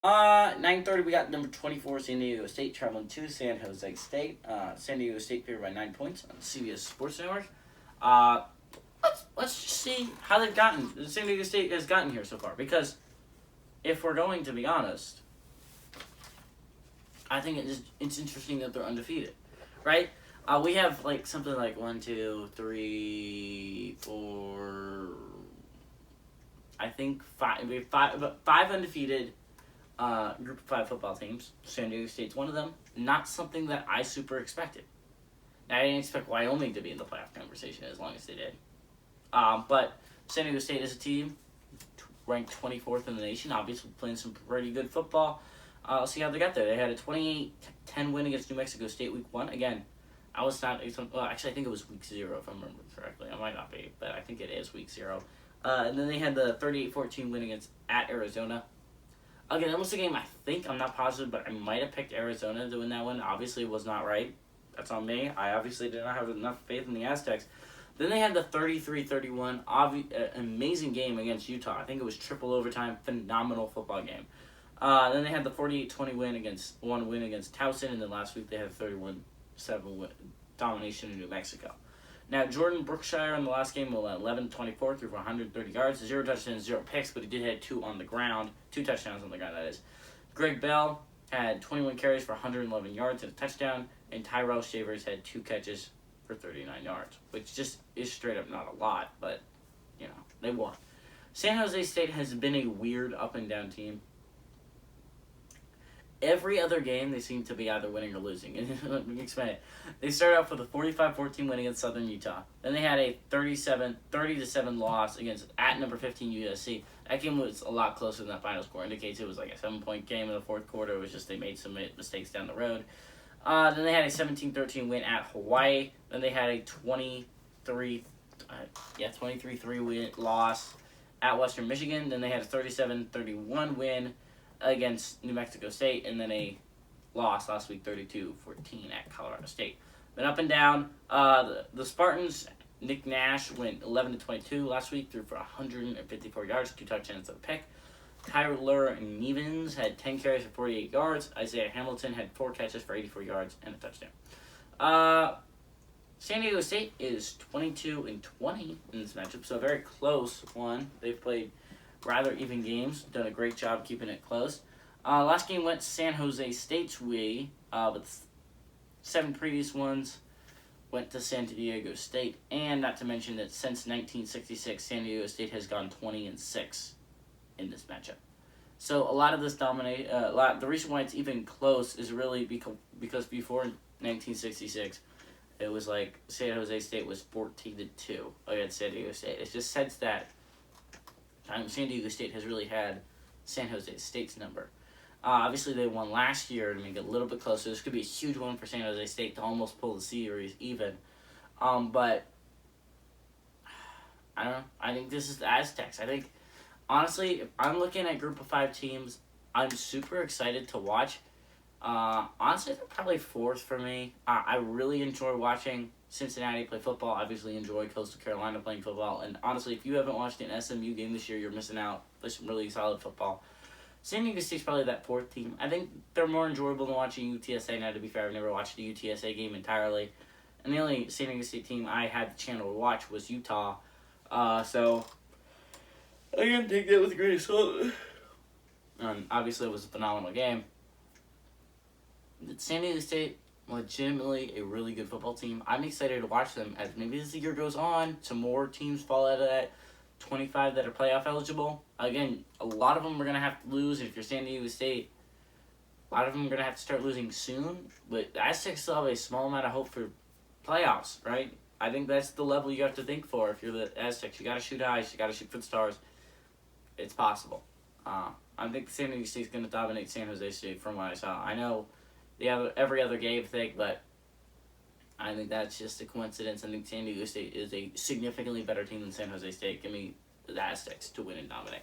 9:30 we got number 24 San Diego State traveling to San Jose State. San Diego State favored by 9 points on CBS Sports Network. Uh, let's just see how they've gotten. San Diego State has gotten here so far, because if we're going to be honest, I think it's interesting that they're undefeated, right? We have like something like one, two, three, four. I think five. We have five undefeated group of five football teams. San Diego State's one of them. Not something that I super expected. I didn't expect Wyoming to be in the playoff conversation as long as they did. But San Diego State is a team ranked 24th in the nation, obviously playing some pretty good football. Let's see how they got there. They had a 28-10 win against New Mexico State week 1. Again, I was not... Well, actually, I think it was week 0, if I remember correctly. I might not be, but I think it is week 0. And then they had the 38-14 win at Arizona. Again, that was a game I'm not positive, but I might have picked Arizona to win that one. Obviously, it was not right. That's on me. I obviously did not have enough faith in the Aztecs. Then they had the 33-31 amazing game against Utah. I think it was triple overtime, phenomenal football game. Then they had the 48-20 win against Towson, and then last week they had a 31-7 domination in New Mexico. Now, Jordan Brookshire in the last game was 11-24, threw for 130 yards, 0 touchdowns, 0 picks, but he did have 2 touchdowns on the ground, that is. Greg Bell had 21 carries for 111 yards and a touchdown, and Tyrell Shavers had 2 catches for 39 yards, which just is straight up not a lot, but, they won. San Jose State has been a weird up-and-down team. Every other game, they seem to be either winning or losing. Let me explain it. They started off with a 45-14 win against Southern Utah. Then they had a 30-7 loss at number 15 USC. That game was a lot closer than that final score indicates. It was like a 7-point game in the fourth quarter. It was just they made some mistakes down the road. Then they had a 17-13 win at Hawaii. Then they had a 23-3 win loss at Western Michigan. Then they had a 37-31 win against New Mexico State, and then a loss last week, 32-14 at Colorado State. Then up and down, the Spartans, Nick Nash went 11-22 last week, threw for 154 yards, 2 touchdowns and a pick. Tyler Nevins had 10 carries for 48 yards. Isaiah Hamilton had 4 catches for 84 yards and a touchdown. San Diego State is 22-20 in this matchup, so a very close one. They've played rather even games, done a great job keeping it close. Last game went San Jose State's way, but 7 previous ones went to San Diego State, and not to mention that since 1966, San Diego State has gone 20-6 in this matchup. So a lot of this the reason why it's even close is really because before 1966, it was like San Jose State was 14-2 against San Diego State. It just says that San Diego State has really had San Jose State's number. Obviously, they won last year to make it a little bit closer. This could be a huge one for San Jose State to almost pull the series even. But, I don't know. I think this is the Aztecs. I think, honestly, if I'm looking at Group of 5 teams, I'm super excited to watch. Honestly, they're probably 4th for me. I really enjoy watching Cincinnati play football. Obviously enjoy Coastal Carolina playing football. And honestly, if you haven't watched an SMU game this year, you're missing out. Play some really solid football. San Diego State's probably that 4th team. I think they're more enjoyable than watching UTSA. Now, to be fair, I've never watched a UTSA game entirely. And the only San Diego State team I had the channel to watch was Utah. So, I can take that with a grain of salt. Obviously, it was a phenomenal game. San Diego State, legitimately a really good football team. I'm excited to watch them as maybe as the year goes on, some more teams fall out of that 25 that are playoff eligible. Again, a lot of them are going to have to lose. If you're San Diego State, a lot of them are going to have to start losing soon. But the Aztecs still have a small amount of hope for playoffs, right? I think that's the level you have to think for. If you're the Aztecs, you got to shoot highs, you got to shoot for the stars. It's possible. I think San Diego State's going to dominate San Jose State from what I saw. I know every other game thing, but I think that's just a coincidence. I think San Diego State is a significantly better team than San Jose State. Give me the Aztecs to win and dominate.